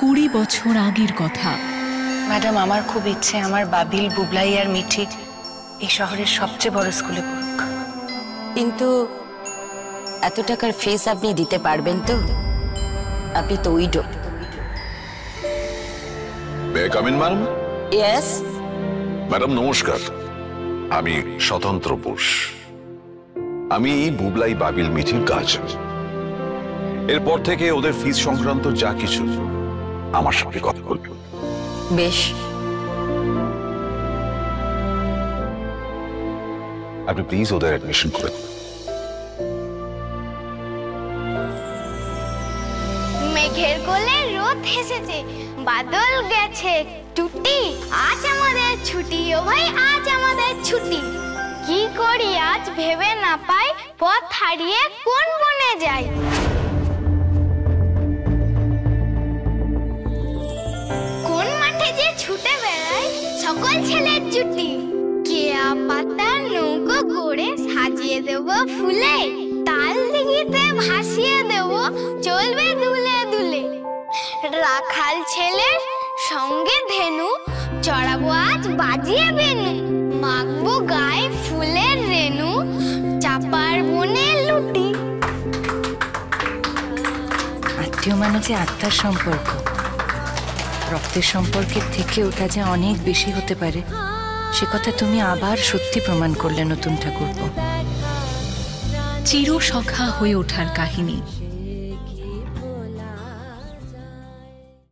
20 বছর আগের কথা। ম্যাডাম, আমার খুব ইচ্ছে আমার বাবিল, বুবলাই আর মিঠি এই শহরের সবচেয়ে বড় স্কুলে পড়ুক। কিন্তু এত টাকার ফিস আপনি দিতে পারবেন তো? আপনি তো উইডো। ম্যাডাম। ইয়েস ম্যাডাম নমস্কার, আমি স্বতন্ত্র বোস। আমি বুবলাই, বাবিল, মিঠির গার্জিয়ান। এরপর থেকে ওদের ফিস সংক্রান্ত যা কিছু আমার সঙ্গে কথা বলবেন। বেশ, আপনি প্লিজ ওদের অ্যাডমিশন করে দিন। মেঘের কোলে রোদ হেসেছে, বাদল গেছে টুটি, আজ আমাদের ছুটি, ও ভাই আজ আমাদের ছুটি। কি করি আজ ভেবে না পাই, পথ হারিয়ে কোন বনে যাই। কোন মাঠে যে ছুটে বেড়াই সকল ছেলের জুটি। কেয়া পাতা নৌকো গড়ে সাজিয়ে দেব ফুলে, তাল দিঘিতে ভাসিয়ে দেব চলবে দুলে দুলে। রাখাল ছেলে সঙ্গে ধেনু, চড়াবো আজ বাজিয়ে বেনু, মাখবো গায়ে ফুলের রেনু, চাপার বনে লুটি। আত্মীয় মানে যে আত্মার সম্পর্ক, রক্তের সম্পর্কের থেকে ওটা যে অনেক বেশি হতে পারে, সে কথা তুমি আবার সত্যি প্রমাণ করলে নতুন ঠাকুরপো। চিরসখা হয়ে ওঠার কাহিনী